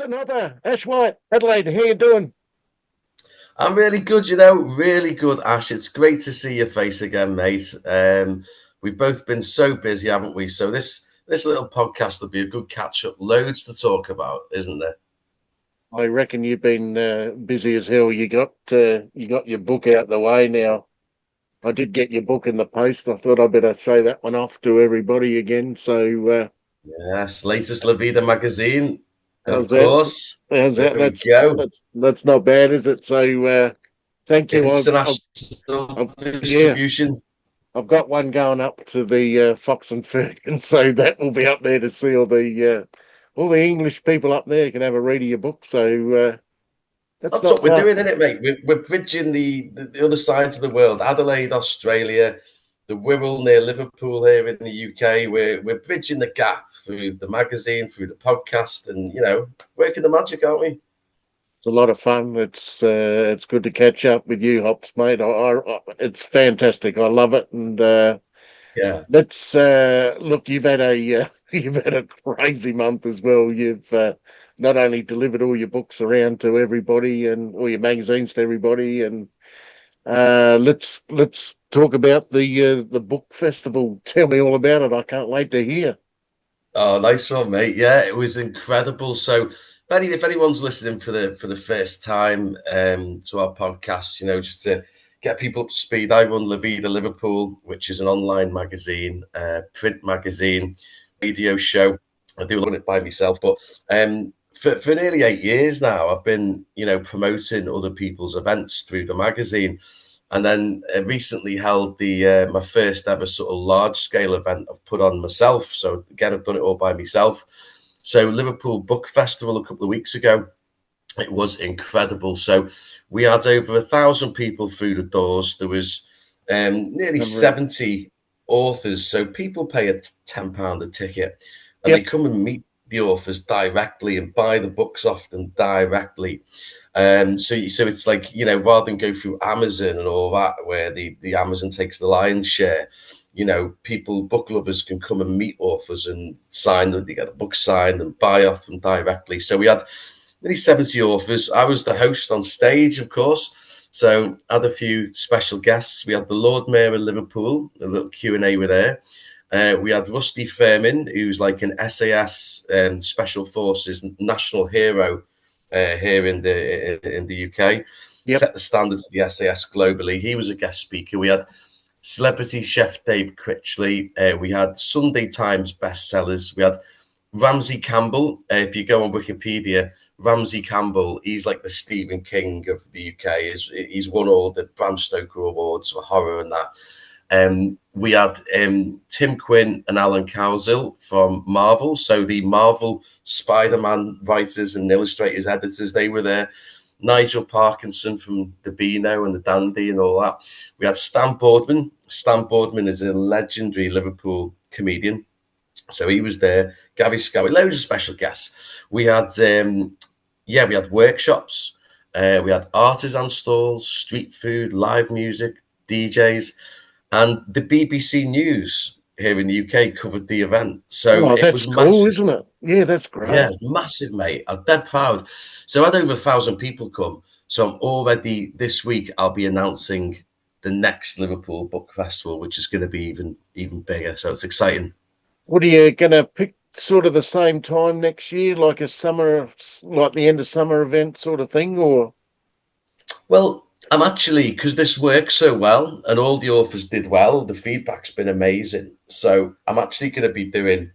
Listen, Hopper, Ashman, Adelaide, how you doing? I'm really good, really good, Ash. It's great to see your face again, mate. We've both been so busy, haven't we? So this little podcast will be a good catch up. Loads to talk about, isn't there? I reckon you've been busy as hell. You got your book out the way now. I did get your book in the post. I thought I'd better show that one off to everybody again. So Yes, latest La Vida magazine, of how's that? course. How's There that? we That's go. that's not bad, is it? So thank you. International Yeah, distribution. I've got one going up to the Fox and Fergus, so that will be up there to see all the English people up there can have a read of your book. So that's That's not what we're far. doing, isn't it, mate? We're bridging the other sides of the world. Adelaide, Australia, the Wirral near Liverpool here in the UK. We're bridging the gap through the magazine, through the podcast, and working the magic, aren't we? It's a lot of fun. It's good to catch up with you, Hops, mate. It's fantastic. I love it. And Yeah. let's look. You've had a you've had a crazy month as well. You've not only delivered all your books around to everybody and all your magazines to everybody, and let's talk about the book festival. Tell me all about it. I can't wait to hear. Oh, nice one, mate. Yeah, it was incredible. So, if anyone's listening for the first time to our podcast, just to get people up to speed, I run La Vida Liverpool, which is an online magazine, print magazine, radio show. I do a lot of it by myself, but for nearly 8 years now, I've been promoting other people's events through the magazine. And then recently held the my first ever sort of large scale event I've put on myself. So again, I've done it all by myself. So Liverpool Book Festival a couple of weeks ago, it was incredible. So we had over 1,000 people through the doors. There was nearly Unreal. 70 authors. So people pay a £10 a ticket, and they Yep. come and meet the authors directly and buy the books off them directly. So it's like, rather than go through Amazon and all that, where the Amazon takes the lion's share, book lovers can come and meet authors and sign them, they get the book signed and buy off them directly. So we had nearly 70 authors. I was the host on stage, of course. So I had a few special guests. We had the Lord Mayor of Liverpool, a little Q&A with her. We had Rusty Fairman, who's like an SAS Special Forces national hero here in the UK. Yep. Set the standard for the SAS globally. He was a guest speaker. We had celebrity chef Dave Critchley. We had Sunday Times bestsellers. We had Ramsey Campbell. If you go on Wikipedia, Ramsey Campbell, he's like the Stephen King of the UK. He's won all the Bram Stoker awards for horror and that. We had Tim Quinn and Alan Cowsill from Marvel. So the Marvel Spider-Man writers and illustrators, editors, they were there. Nigel Parkinson from the Beano and the Dandy and all that. We had Stan Boardman. Stan Boardman is a legendary Liverpool comedian. So he was there. Gary Scowie, loads of special guests. We had, we had workshops. We had artisan stalls, street food, live music, DJs. And the BBC News here in the UK covered the event. So Oh, it that's was cool, massive. isn't it? Yeah, that's Yeah, great. massive, mate. I'm dead proud. So I had over 1,000 people come. So I'm already this week, I'll be announcing the next Liverpool Book Festival, which is going to be even bigger. So it's exciting. What are you going to pick sort of the same time next year, like a summer, like the end of summer event sort of thing, or? Well, I'm actually, because this works so well and all the authors did well, the feedback's been amazing. So I'm actually going to be doing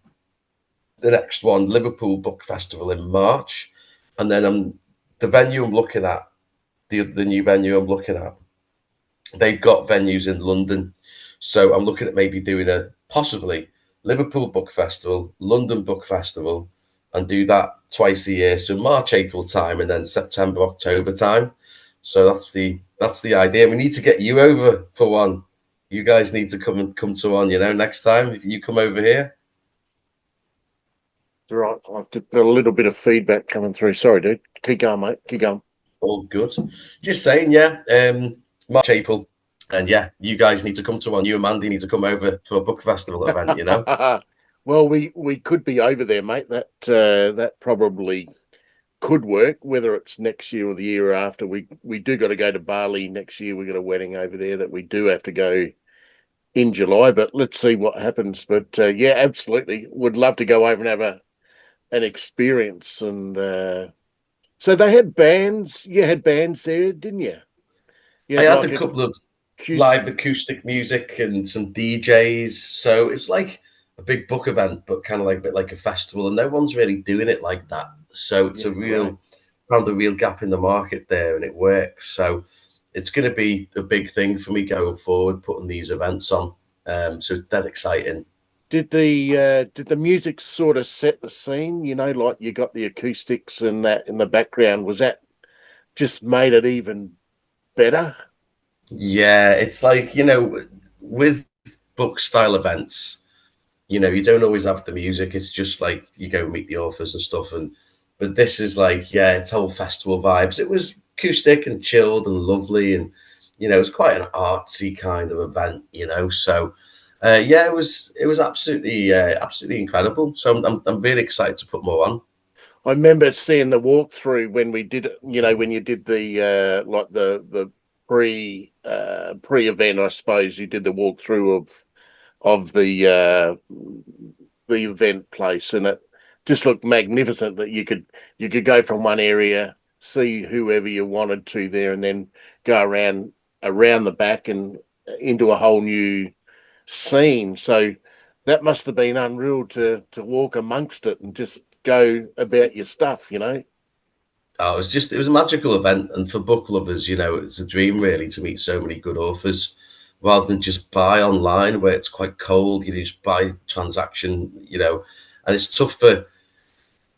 the next one, Liverpool Book Festival in March. And then the venue I'm looking at, the new venue I'm looking at, they've got venues in London. So I'm looking at maybe doing a possibly Liverpool Book Festival, London Book Festival, and do that twice a year. So March, April time, and then September, October time. So that's the idea. We need to get you over for one. You guys need to come to one. Next time if you come over here. Right, I've got a little bit of feedback coming through. Sorry, dude. Keep going, mate. Keep going. All good. Just saying, yeah. March, April, and yeah, you guys need to come to one. You and Mandy need to come over for a book festival event. Well, we could be over there, mate. That probably could work. Whether it's next year or the year after, we do got to go to Bali next year. We got a wedding over there that we do have to go in July, but let's see what happens. But yeah, absolutely, would love to go over and have an experience. And so they had bands. You had bands there, didn't you? You I had had like a a couple of acoustic. live acoustic music and some DJs. So it's like a big book event, but kind of like a bit like a festival, and no one's really doing it like that. So it's a Yeah, great. real found a real gap in the market there, and it works. So it's going to be a big thing for me going forward, putting these events on. So that exciting. Did the music sort of set the scene? You know, like you got the acoustics and that in the background. Was that just made it even better? Yeah, it's like with book style events. You don't always have the music. It's just like you go meet the authors and stuff. And but this is like, yeah, it's whole festival vibes. It was acoustic and chilled and lovely, and it's quite an artsy kind of event. So yeah, it was absolutely incredible. So I'm really excited to put more on. I remember seeing the walkthrough when we did it. You know, when you did the like the pre event, I suppose you did the walkthrough of the event place, and it just looked magnificent. That you could go from one area, see whoever you wanted to there, and then go around the back and into a whole new scene. So that must have been unreal to walk amongst it and just go about your stuff, you know. Oh, it was a magical event, and for book lovers, it's a dream really to meet so many good authors, rather than just buy online where it's quite cold. You just buy transaction, and it's tough for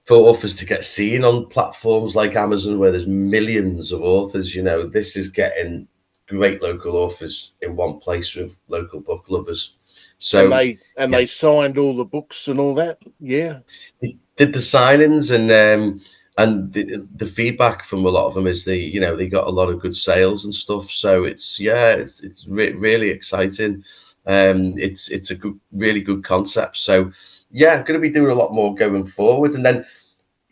authors to get seen on platforms like Amazon where there's millions of authors. This is getting great local authors in one place with local book lovers. And So they yeah, signed all the books and all that. Yeah. they did the signings, and the feedback from a lot of them is they got a lot of good sales and stuff. So it's really exciting. It's a really good concept. So yeah, I'm going to be doing a lot more going forward. And then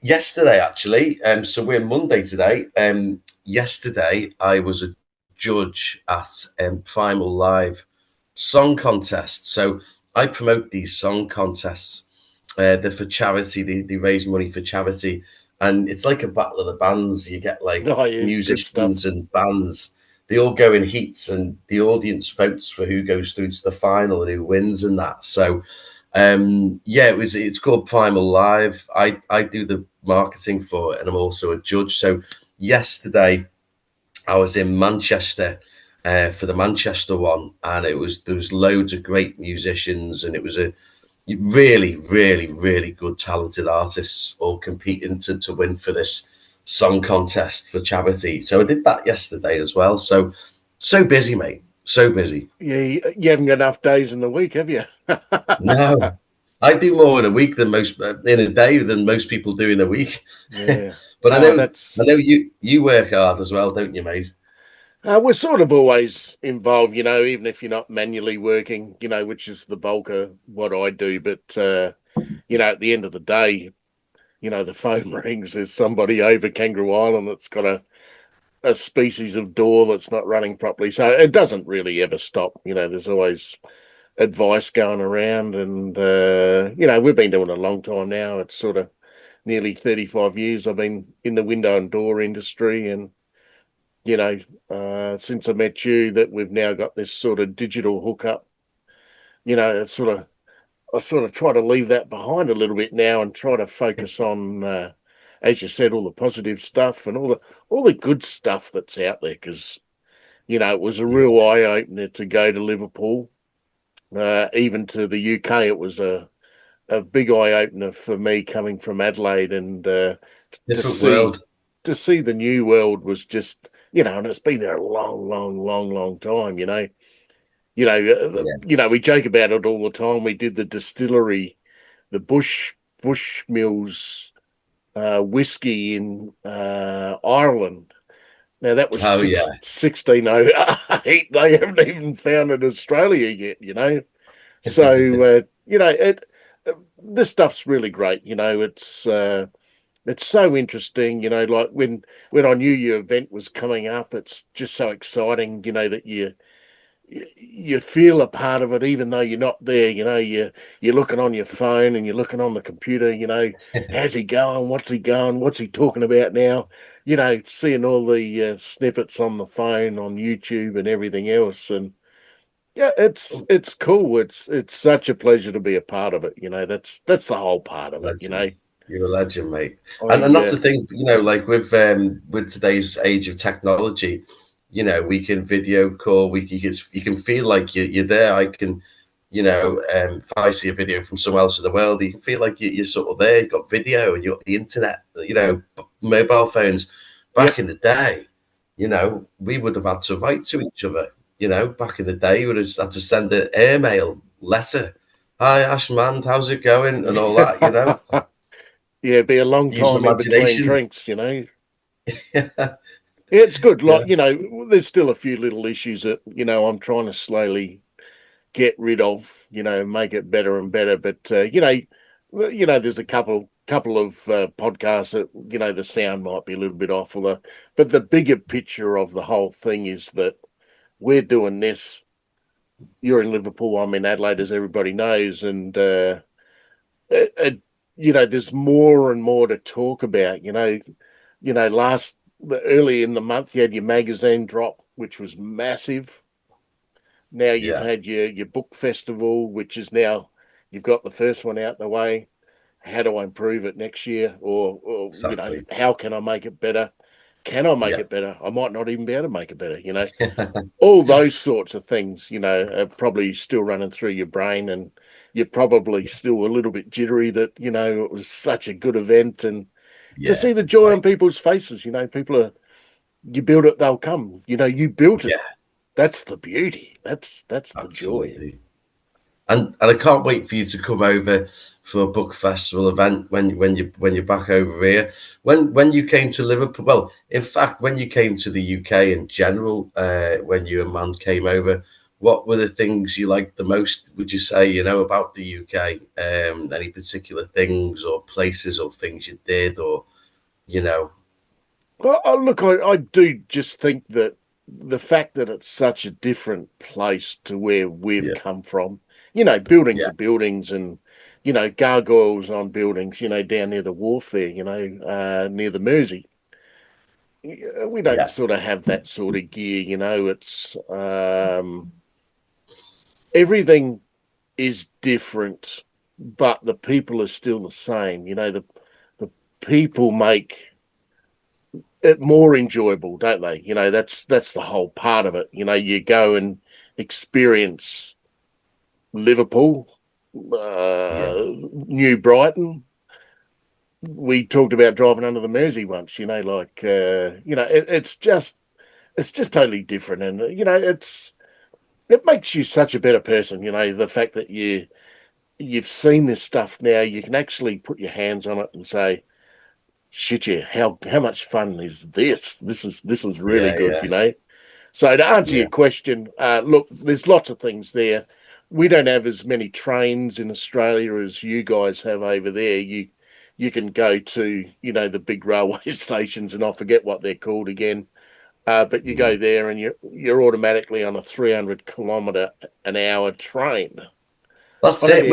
yesterday, actually, so we're Monday today. Yesterday I was a judge at Primal Live song contest. So I promote these song contests. They're for charity. They raise money for charity, and it's like a battle of the bands. You get like Oh yeah, good stuff. musicians and bands. They all go in heats, and the audience votes for who goes through to the final and who wins and that. So yeah, it's called Primal Live. I do the marketing for it, and I'm also a judge. So yesterday I was in Manchester for the Manchester one, and there was loads of great musicians, and it was a really, really, really good, talented artists all competing to win for this song contest for charity. So I did that yesterday as well. So busy, mate. So busy. Yeah, you haven't got enough days in the week, have you? No, I do more in a week than most in a day than most people do in a week. Yeah. But I Oh, know I that's know you work hard as well, don't you, mate? we're sort of always involved, you know, even if you're not manually working, you know, which is the bulk of what I do. But you know, at the end of the day, you know, the phone rings. There's somebody over Kangaroo Island that's got a species of door that's not running properly. So it doesn't really ever stop. You know, there's always advice going around, and you know, we've been doing it a long time now. It's sort of nearly 35 years I've been in the window and door industry, and you know, since I met you, that we've now got this sort of digital hookup. You know, it's sort of I sort of try to leave that behind a little bit now and try to focus on, as you said, all the positive stuff and all the good stuff that's out there. Because you know, it was a Yeah, real eye opener to go to Liverpool, even to the UK. It was a big eye opener for me coming from Adelaide, and to different see world. to see the new world was just, you know, and it's been there a long, long, long, long time. Yeah, You know, we joke about it all the time. We did the distillery, the Bush Mills whiskey in Ireland. Now that was oh yeah, 1608. They haven't even founded Australia yet, you know. So you know, this stuff's really great. You know, it's It's so interesting, like when I knew your event was coming up, it's just so exciting, that you feel a part of it, even though you're not there. You're looking on your phone and you're looking on the computer. How's he going? What's he going? What's he talking about now? Seeing all the snippets on the phone, on YouTube, and everything else, and yeah, it's cool. It's such a pleasure to be a part of it. That's the whole part of it. Legend. You're a legend, mate. And I that's the thing, like with today's age of technology, we can video call. You can feel like you're there. I can, if I see a video from somewhere else in the world, you can feel like you're sort of there. You've got video and you've got the internet. Mobile phones. Back Yep. in the day, we would have had to write to each other. Back in the day, we would have had to send an airmail letter. Hi, Ashman, how's it going? And all that. Yeah, it'd be a long Use your time in between imagination. drinks. Yeah, Yeah, it's good. Like, yeah, there's still a few little issues that, I'm trying to slowly get rid of, make it better and better. But there's a couple of podcasts that, the sound might be a little bit off, but the bigger picture of the whole thing is that we're doing this. You're in Liverpool, I'm in Adelaide, as everybody knows, and it, it, there's more and more to talk about. Last early in the month, you had your magazine drop, which was massive. Now you've yeah, had your book festival, which is now you've got the first one out the way. How do I improve it next year? Or exactly. how can I make it better? Can I make Yeah, it better? I might not even be able to make it better. All those sorts of things, are probably still running through your brain, and you're probably still a little bit jittery that, it was such a good event, and to yeah, see it's the joy on exciting. people's faces, people are, you build it, they'll come. You built it. Yeah, That's the beauty. That's the joy. absolutely. And I can't wait for you to come over for a book festival event when you're back over here. When you came to Liverpool, well, in fact, when you came to the UK in general, when you and Man came over, what were the things you liked the most? Would you say about the UK? Any particular things or places or things you did, or you know? Well, look, I do just think that the fact that it's such a different place to where we've Yeah, come from, buildings yeah, are buildings, and, gargoyles on buildings, down near the wharf there, near the Mersey. We don't yeah, sort of have that sort of gear, it's everything is different, but the people are still the same. The people make it more enjoyable, don't they? That's the whole part of it. You go and experience Liverpool, yeah, New Brighton. We talked about driving under the Mersey once. It's just totally different, and it makes you such a better person. The fact that you've seen this stuff now, you can actually put your hands on it and say, shit, yeah, how much fun is this? This is really yeah, good. yeah, So to answer yeah, your question, look, there's lots of things there. We don't have as many trains in Australia as you guys have over there. You can go to the big railway stations, and I forget what they're called again. But you go mm. there and you're automatically on a 300 kilometre an hour train. That's On it. a,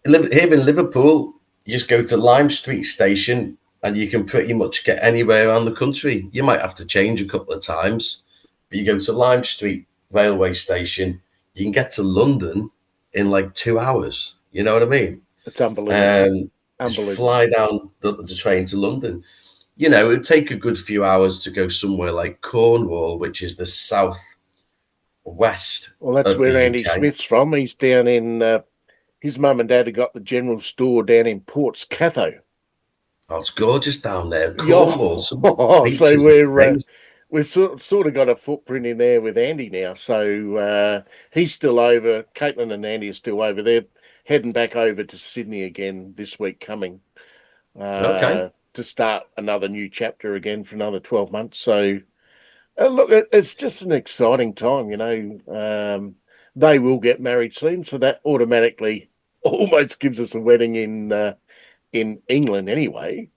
Here in Liverpool, you just go to Lime Street Station and you can pretty much get anywhere around the country. You might have to change a couple of times, but you go to Lime Street railway station, you can get to London in like 2 hours. You know what I mean? it's unbelievable, Um, just unbelievable. fly down the train to London. It'd take a good few hours to go somewhere like Cornwall, which is the southwest Well, that's of the where Andy UK. Smith's from. He's down in. His mum and dad have got the general store down in Ports Catho. Oh, it's gorgeous down there. Yeah, Cornwall, some so beaches are we're amazing. we've sort of got a footprint in there with Andy now. So he's still over. Caitlin and Andy are still over there, heading back over to Sydney again this week coming Okay. to start another new chapter again for another 12 months. So look, it's just an exciting time. They will get married soon, so that automatically almost gives us a wedding in England anyway.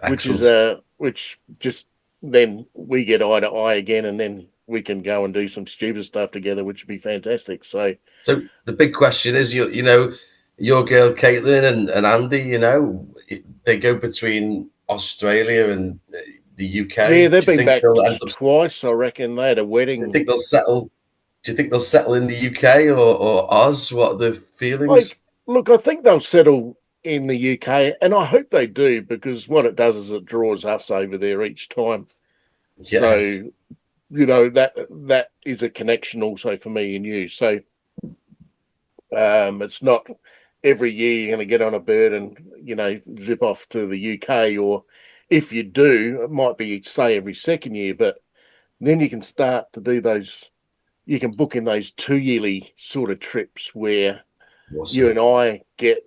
Excellent. which just then we get eye to eye again, and then we can go and do some stupid stuff together, which would be fantastic. So So the big question is, your girl Caitlin and Andy, they go between Australia and the yeah, UK. they've Do you been think back they'll end up? twice. I reckon they had a Do you wedding. think they'll settle? Do you think they'll settle in the UK or Oz? What are the feelings? Like, look, I think they'll settle in the UK, and I hope they do because what it does is it draws us over there each time. So Yes. that is a connection also for me and you. So it's not every year you're going to get on a bird and zip off to the UK, or if you do, it might be say every second year. But then you can start to do those. You can book in those 2 yearly sort of trips where you Awesome. and I get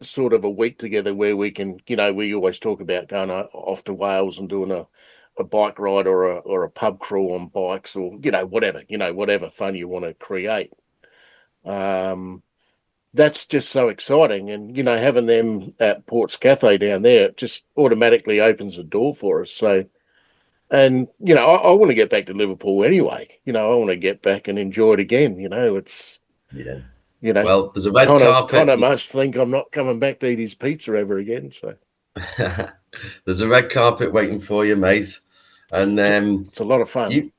sort of a week together where we can, we always talk about going off to Wales and doing a bike ride or a pub crawl on bikes, or whatever fun you want to create. Um, that's just so exciting, and having them at Ports Cathay down there, it just automatically opens the door for us. So, and I want to get back to Liverpool anyway. I want to get back and enjoy it again. It's Yeah. you know Well, there's a red Connor carpet. must think I'm not coming back to eat his pizza ever again. So There's a red carpet waiting for you, mate. And it's a, it's a lot of fun. you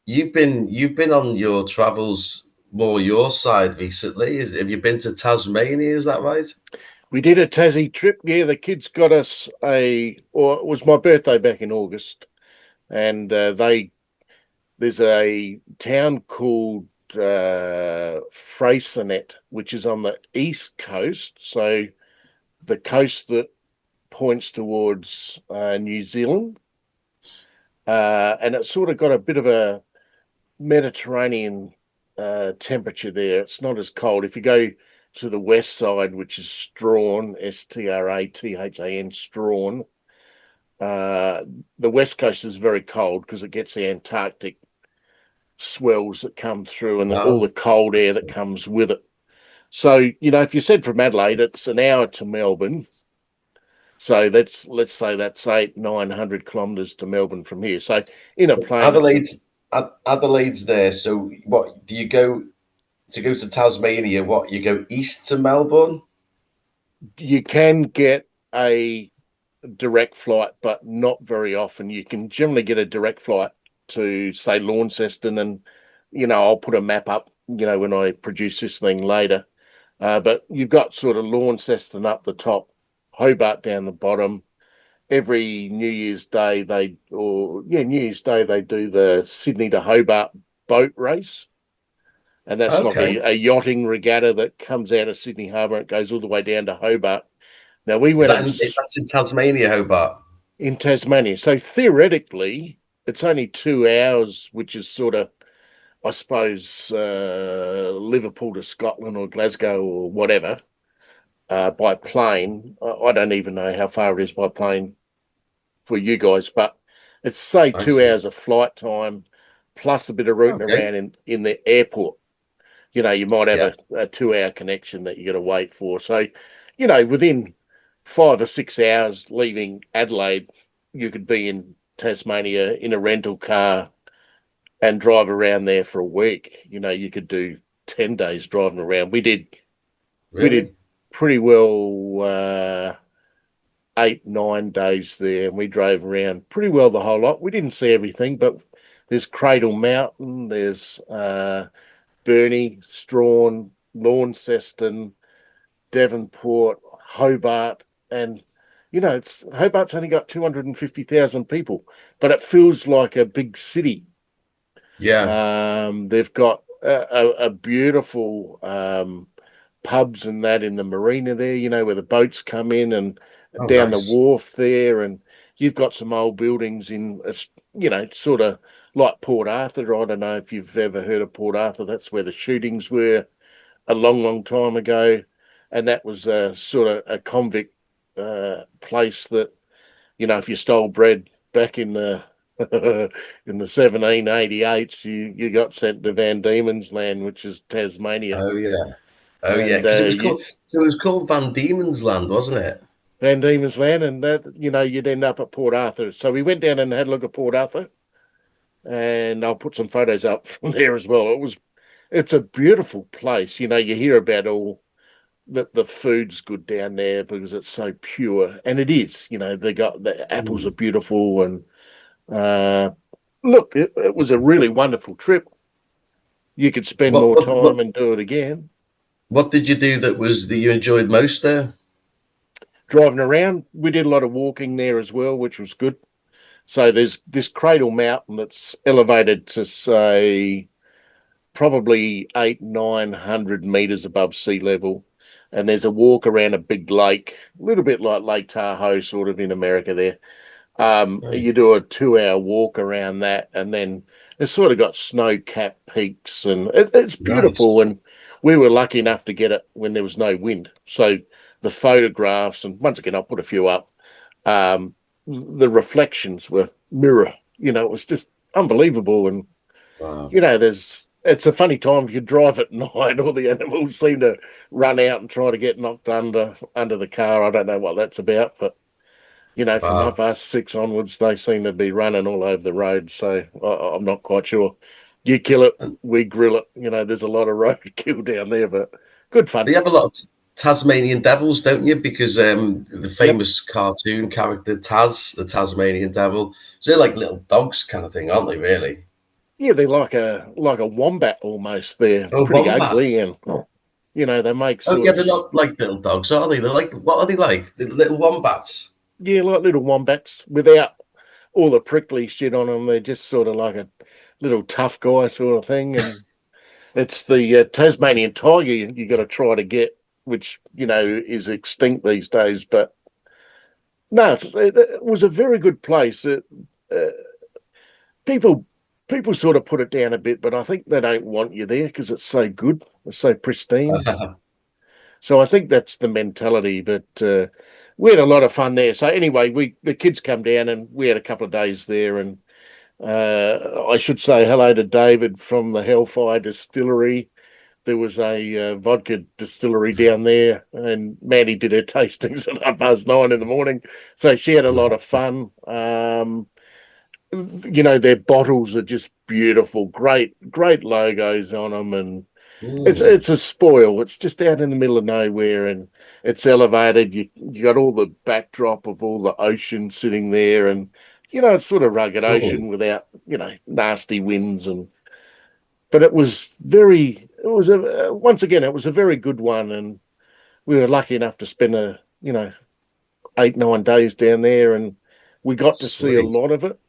you've been on your travels more your side recently. Have you been to Tasmania? Is that right? We did a Tassie trip. Yeah, the kids got us or it was my birthday back in August, and there's a town called Freycinet, which is on the east coast. So the coast that points towards New Zealand, and it's sort of got a bit of a Mediterranean temperature there. It's not as cold. If you go to the west side, which is Strahan, Strathan, Strahan, uh, the west coast is very cold because it gets the Antarctic swells that come through and all Oh, the cold air that comes with it. So, if you said from Adelaide, it's an hour to Melbourne. So let's say that's 800-900 kilometres to Melbourne from here. So in a plane, Adelaide's there. So what do you go to Tasmania? What you go east to Melbourne? you can get a direct flight, but not very often. You can generally get a direct flight to say Launceston, and I'll put a map up, when I produce this thing later. But you've got sort of Launceston up the top, Hobart down the bottom. Every New Year's Day they do the Sydney to Hobart boat race, and that's like Okay. a yachting regatta that comes out of Sydney Harbour and it goes all the way down to Hobart. Now we Is went that and that's in Tasmania, Hobart? in Tasmania. So theoretically, it's only 2 hours, which is sort of, I suppose, Liverpool to Scotland or Glasgow or whatever by plane. I don't even know how far it is by plane for you guys, but it's say I two see. hours of flight time plus a bit of rooting Okay. around in the airport. You might have Yeah. a 2 hour connection that you got to wait for. So, within 5 or 6 hours leaving Adelaide, you could be in Tasmania in a rental car and drive around there for a week. You could do 10 days driving around. We did Really? pretty well 8, 9 days there, and we drove around pretty well the whole lot. We didn't see everything, but there's Cradle Mountain, there's Burnie, Strahan, Launceston, Devonport, Hobart, and it's Hobart's only got 250,000 people, but it feels like a big city. Yeah. They've got a beautiful pubs and that in the marina there, where the boats come in and Oh, down the nice. wharf there, and you've got some old buildings in, sort of like Port Arthur. I don't know if you've ever heard of Port Arthur. That's where the shootings were a long, long time ago, and that was sort of a convict place that if you stole bread back in the in the 1788s, you got sent to Van Diemen's Land, which is Tasmania, Oh yeah. Oh yeah. and Because it was you called. So it was called Van Diemen's Land, wasn't it? Van Diemen's Land, and that you'd end up at Port Arthur. So we went down and had a look at Port Arthur, and I'll put some photos up from there as well. It's a beautiful place. You hear about all that the food's good down there because it's so pure, and it is. They got the apples are Mm. beautiful, and uh, look, it was a really wonderful trip. You could spend What more what what time and do it again. what did you do that you enjoyed most there? Driving around, we did a lot of walking there as well, which was good. So there's this Cradle Mountain that's elevated to say probably 800-900 meters above sea level, and there's a walk around a big lake, a little bit like Lake Tahoe, sort of in America there. Right. You do a 2-hour walk around that, and then it's sort of got snow-capped peaks, and it's Nice. beautiful. And we were lucky enough to get it when there was no wind, so the photographs, and once again, I'll put a few up. Um, the reflections were mirror. It was just unbelievable. And Wow. there's it's a funny time if you drive at night. All the animals seem to run out and try to get knocked under the car. I don't know what that's about, but from Wow. half past 6 onwards, they seem to be running all over the road. So I'm not quite sure. You kill it, And we grill it. There's a lot of roadkill down there, but good fun. you have a lot of Tasmanian devils, don't you? Because the Yep. famous cartoon character Taz, the Tasmanian devil, so they're like little dogs kind of thing, aren't they, really? Yeah, they're like a wombat almost. They're Oh, pretty wombat. ugly, and they make Oh, sort yeah, of they're not like little dogs, are they? They're like, what are they like? They're little wombats. yeah, like little wombats without all the prickly shit on them. They're just sort of like a little tough guy sort of thing. And it's the Tasmanian tiger you got to try to get, which is extinct these days. But no, it was a very good place. Uh, people people sort of put it down a bit, but I think they don't want you there because it's so good, it's so pristine. So I think that's the mentality. But we had a lot of fun there. So anyway, the kids come down and we had a couple of days there. And I should say hello to David from the Hellfire Distillery. There was a vodka distillery down there, and Maddie did her tastings at 9:30 in the morning. So she had a lot of fun. Their bottles are just beautiful, great logos on them, and it's Mm. it's a spoil. It's just out in the middle of nowhere, and it's elevated. You got all the backdrop of all the ocean sitting there, and it's sort of rugged Mm. ocean without nasty winds. And but it was once again it was a very good one, and we were lucky enough to spend 8-9 days down there, and we got to see a Sweet. lot of it.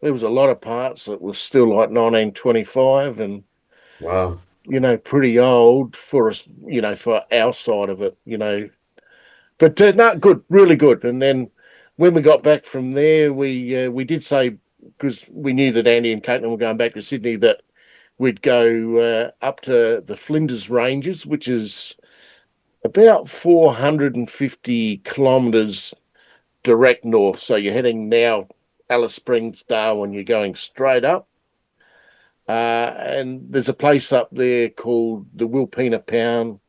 There was a lot of parts that were still like 1925, and Wow. pretty old for us, for our side of it, But no, good, really good. And then when we got back from there, we did say, because we knew that Andy and Caitlin were going back to Sydney, that we'd go up to the Flinders Ranges, which is about 450 kilometres direct north. So you're heading now Alice Springs, Darwin, you're going straight up. And there's a place up there called the Wilpena Pound,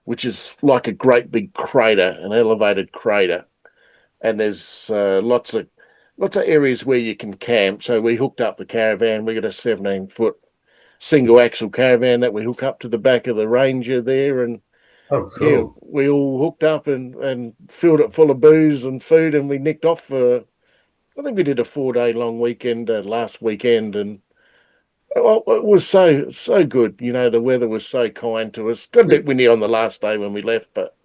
which is like a great big crater, an elevated crater. And there's lots of areas where you can camp. So we hooked up the caravan. We got a 17-foot single axle caravan that we hook up to the back of the Ranger there. And Oh, yeah, cool. we all hooked up and filled it full of booze and food, and we nicked off for, I think we did a 4-day long weekend last weekend. And well, it was so good. The weather was so kind to us. Got a bit Were windy on the last day when we left, but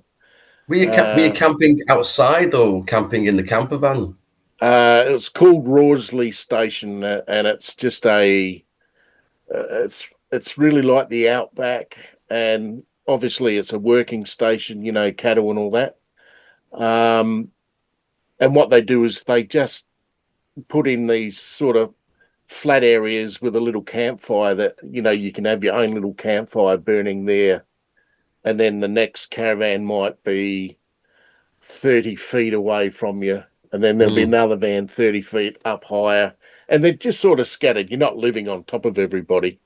were you uh, camping outside or camping in the camper van? it was called Rawsley Station, and it's just it's really like the outback, and obviously it's a working station, cattle and all that. Um, and what they do is they just put in these sort of flat areas with a little campfire that you can have your own little campfire burning there, and then the next caravan might be 30 feet away from you, and then there'll be Mm. another van 30 feet up higher, and they're just sort of scattered. You're not living on top of everybody,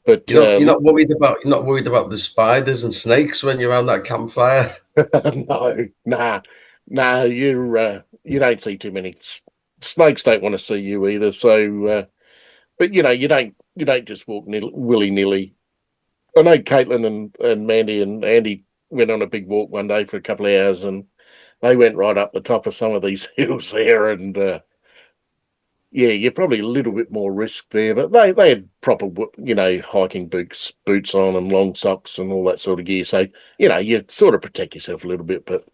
but You're not worried about the spiders and snakes when you're around that campfire. no, nah. No, you don't see too many snakes. Don't want to see you either. So, but you don't just walk willy nilly. I know Caitlin and Mandy and Andy went on a big walk one day for a couple of hours, and they went right up the top of some of these hills there, and yeah, you're probably a little bit more risk there, but they had proper hiking boots on and long socks and all that sort of gear, so you sort of protect yourself a little bit, but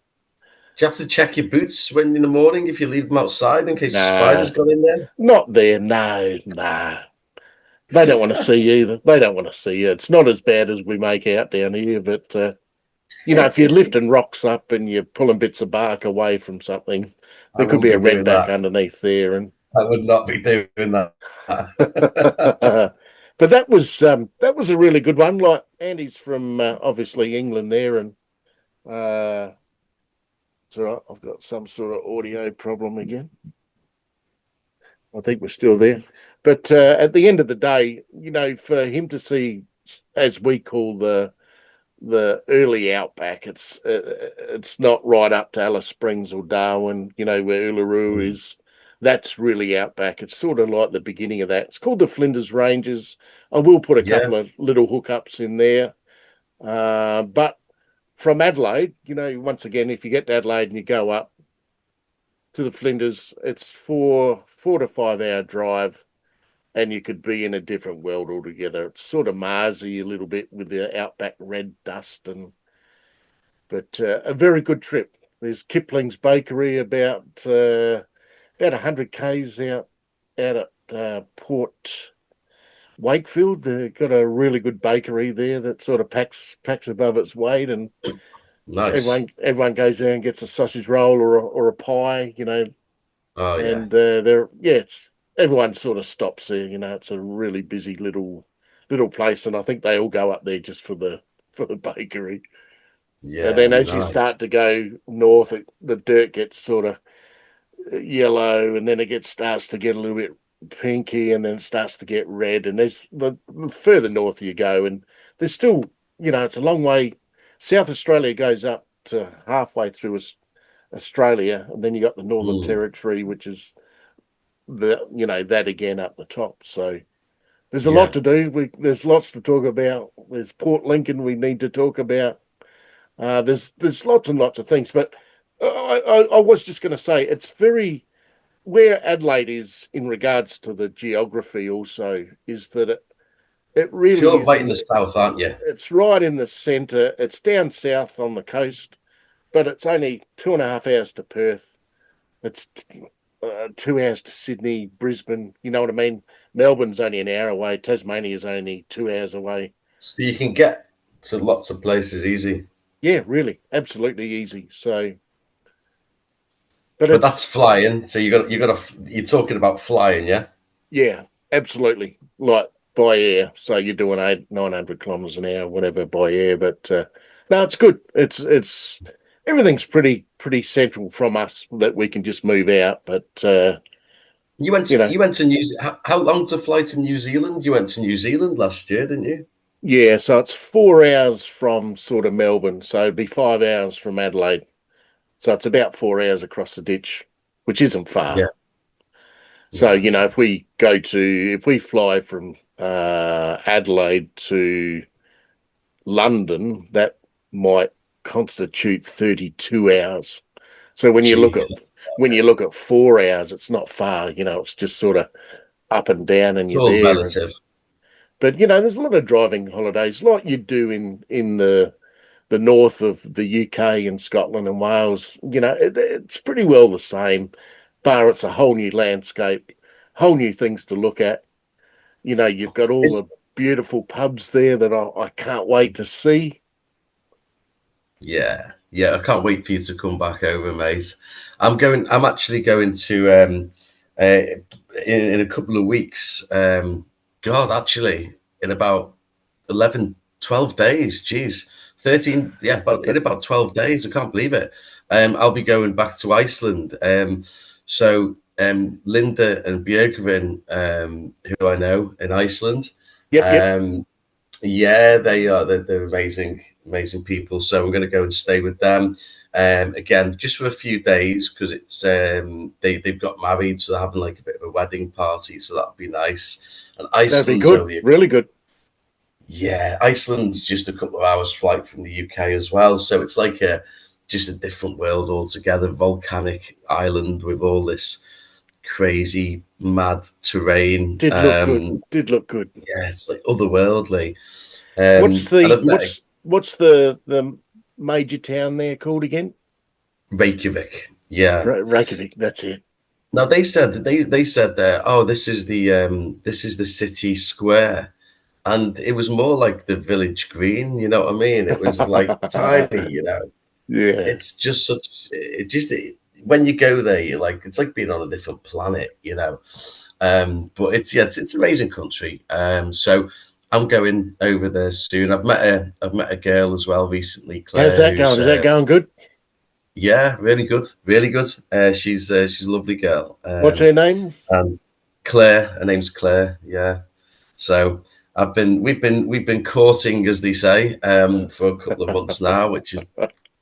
Do you have to check your boots when in the morning if you leave them outside in case the nah, spiders got in there? not there. No, nah. They don't want to see you either. They don't want to see you. It's not as bad as we make out down here, but if you're lifting rocks up and you're pulling bits of bark away from something, I there could wouldn't be a be doing redback that. underneath there, and I would not be doing that. but that was a really good one. Like Andy's from obviously England there, and it's all right. I've got some sort of audio problem again. I think we're still there, but at the end of the day, for him to see, as we call the early outback, it's not right up to Alice Springs or Darwin, where Uluru Mm. is. That's really outback. It's sort of like the beginning of that. It's called the Flinders Ranges. I will put a Yeah, couple of little hookups in there. But from Adelaide, once again, if you get to Adelaide and you go up to the Flinders, it's 4 to 5 hour drive, and you could be in a different world altogether. It's sort of Marsy a little bit with the outback red dust, but a very good trip. There's Kipling's Bakery about 100 k's out at Port Wakefield. They've got a really good bakery there that sort of packs above its weight, and nice. everyone goes there and gets a sausage roll or a pie, Oh yeah, and it's everyone sort of stops there. It's a really busy little place, and I think they all go up there just for the bakery. And yeah, then as you nice. start to go north, the dirt gets sort of yellow, and then starts to get a little bit pinky, and then it starts to get red. And there's the further north you go, and there's still, it's a long way. South Australia goes up to halfway through Australia, and then you got the Northern Mm. Territory, which is that again up the top. So there's a lot Yeah, to do. There's lots to talk about. There's Port Lincoln we need to talk about. There's lots and lots of things, but I was just going to say it's very where Adelaide is in regards to the geography. Also, is that it really you're is right in the south, aren't you? it's right in the centre. It's down south on the coast, but it's only 2.5 hours to Perth. It's 2 hours to Sydney, Brisbane. You know what I mean? Melbourne's only an hour away. Tasmania's only 2 hours away. So you can get to lots of places easy. Yeah, really, absolutely easy. So, but But that's it's flying. So you're talking about flying, yeah? yeah, absolutely. Like by air. So you're doing 900 kilometers an hour, whatever by air. But no, it's good. It's everything's pretty central from us that we can just move out. But You went you to know, you went to how long to fly to New Zealand? You went to New Zealand last year, didn't you? yeah. So it's 4 hours from sort of Melbourne. So it'd be 5 hours from Adelaide. So it's about 4 hours across the ditch, which isn't far. Yeah, So no. if we fly from Adelaide to London, that might constitute 32 hours. So Jesus. when you look at 4 hours, it's not far. It's just sort of up and down, and It's you're all there. relative. But there's a lot of driving holidays, like you do in the north of the UK and Scotland and Wales. It's pretty well the same, bar it's a whole new landscape, whole new things to look at. You've got all It's the beautiful pubs there that I can't wait to see. Yeah, yeah. I can't wait for you to come back over, mate. I'm actually going to in a couple of weeks. God, actually, in about 11, 12 days. Jeez, 13. Yeah, but in about 12 days. I can't believe it. I'll be going back to Iceland. Linda and Björgvin, who I know in Iceland. Yep, yep. Um, Yeah, they are. They're amazing, amazing people. So I'm going to go and stay with them. Again, just for a few days because it's they've got married, so they're having like a bit of a wedding party. So that'll be nice. And That'd be Iceland's good, only a really good. yeah, Iceland's just a couple of hours flight from the UK as well. So it's like a just a different world altogether. Volcanic island with all this crazy, mad terrain. Did look good. Did look good. Yeah, it's like otherworldly. What's And the I've met what's the major town there called again? Reykjavik. Yeah. Reykjavik. That's it. Now they said there, oh, this is the city square. And it was more like the village green, you know what I mean? It was like tiny, you know. Yeah, It's just such when you go there, you're like it's like being on a different planet, you know. But it's yeah, it's an amazing country. So I'm going over there soon. I've met a girl as well recently, how's Claire, that who's going? Is that going good? yeah, really good, really good. She's a lovely girl. What's her name? And Claire, her name's Claire. Yeah. So we've been courting, as they say, for a couple of months now, which is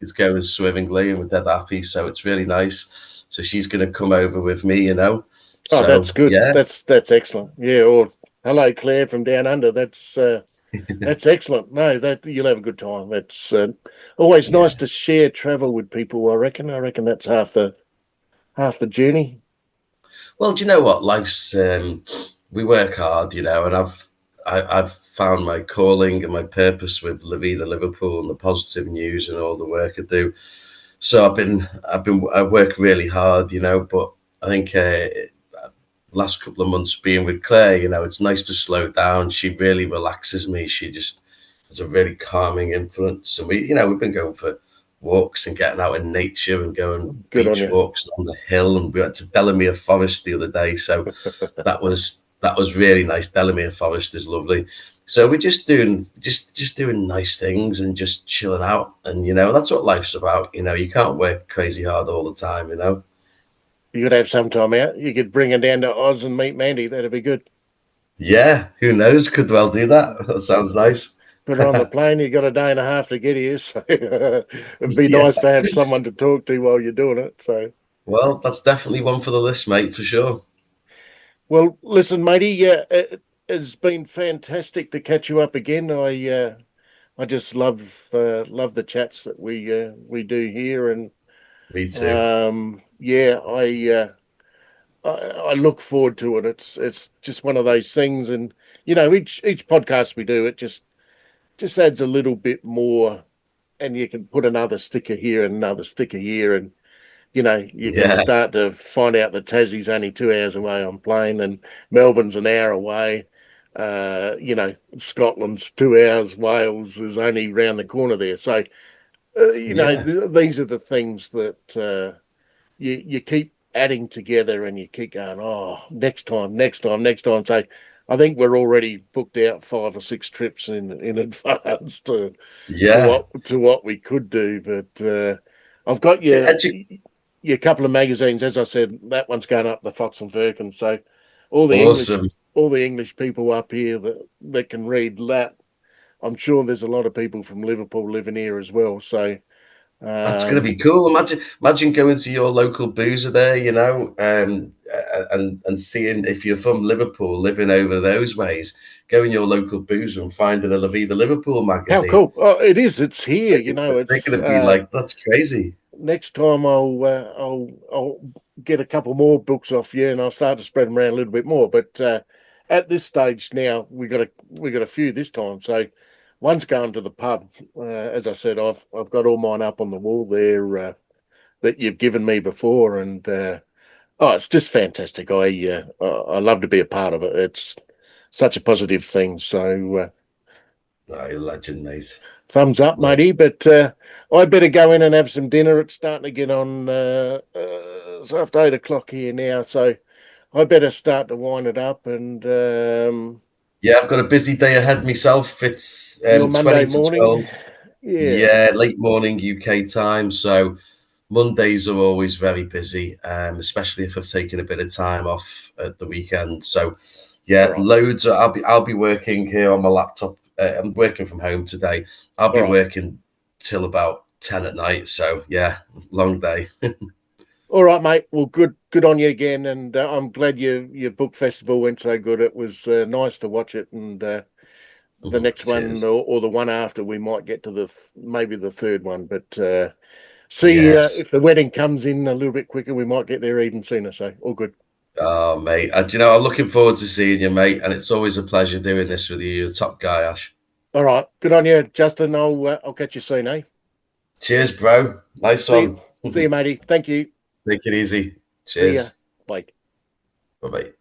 it's going swimmingly, and we're dead happy. So it's really nice. So she's going to come over with me, you know. Oh, So that's good. yeah, That's excellent. Yeah. Or hello, Claire from down under. That's excellent. No, that you'll have a good time. It's always nice yeah. to share travel with people. I reckon. I reckon that's half the journey. Well, do you know what? Life's we work hard, you know, and I've found my calling and my purpose with La Vida Liverpool and the positive news and all the work I do. So I work really hard, you know, but I think last couple of months being with Claire, you know, it's nice to slow down. She really relaxes me. She just has a really calming influence. And we, you know, we've been going for walks and getting out in nature and going Good on beach you. walks on the hill. And we went to Delamere Forest the other day. So that was really nice. Delamere Forest is lovely. So we're just doing nice things and just chilling out. And you know, that's what life's about. You know, you can't work crazy hard all the time, you know. You could have some time out. You could bring her down to Oz and meet Mandy. That'd be good. Yeah, who knows? Could well do that. That sounds nice. Put her on the plane. You got a day and a half to get here, so it'd be Yeah. nice to have someone to talk to while you're doing it. So, Well, that's definitely one for the list, mate, for sure. well, listen, matey. Yeah, it's been fantastic to catch you up again. I just love the chats that we do here, and Me too. yeah, I look forward to it. It's just one of those things, and each podcast we do, it just adds a little bit more, and you can put another sticker here and another sticker here, and you can Yeah, start to find out that Tassie's only 2 hours away on plane, and Melbourne's an hour away. Scotland's 2 hours. Wales is only round the corner there. So, yeah, these are the things that you keep adding together, and you keep going, oh, next time, next time, next time. So I think we're already booked out 5 or 6 trips in advance yeah. to what we could do. But I've got your couple of magazines. As I said, that one's going up the Fox and Firkin. So all the English Awesome. all the English people up here that can read that. I'm sure there's a lot of people from Liverpool living here as well. So That's going to um, be cool. Imagine going to your local boozer there, you know, and seeing if you're from Liverpool, living over those ways, going your local boozer and finding a La Vida Liverpool how magazine. cool! Oh, it is. It's here. They're It's going to be like, that's crazy. next time I'll get a couple more books off you, and I'll start to spread them around a little bit more. But at this stage now, we got a few this time. So one's going to the pub. As I said, I've got all mine up on the wall there that you've given me before, and oh, it's just fantastic. I love to be a part of it. It's such a positive thing. So Oh, you're a legend, mate. thumbs up, matey. Legend. But I better go in and have some dinner. It's starting to get on. It's after 8 o'clock here now, so I better start to wind it up. And Yeah, I've got a busy day ahead myself. It's your Monday 20 to morning, 12. yeah, Yeah, late morning UK time. So Mondays are always very busy, especially if I've taken a bit of time off at the weekend. So yeah, right. loads. I'll be working here on my laptop I'm working from home today. I'll be All right. working till about 10 at night. So yeah, long day. All right, mate. Well, good on you again, and I'm glad your book festival went so good. It was nice to watch it, and the next one Cheers. or the one after, we might get to maybe the third one. But see Yes. if the wedding comes in a little bit quicker, we might get there even sooner. So all good. Oh, mate. You know, I'm looking forward to seeing you, mate. And it's always a pleasure doing this with you. You're a top guy, Ash. All right, good on you, Justin. I'll catch you soon, eh? Cheers, bro. Nice See you, one. see you, matey. Thank you. Take it easy. See ya. Cheers. Bye. Bye bye.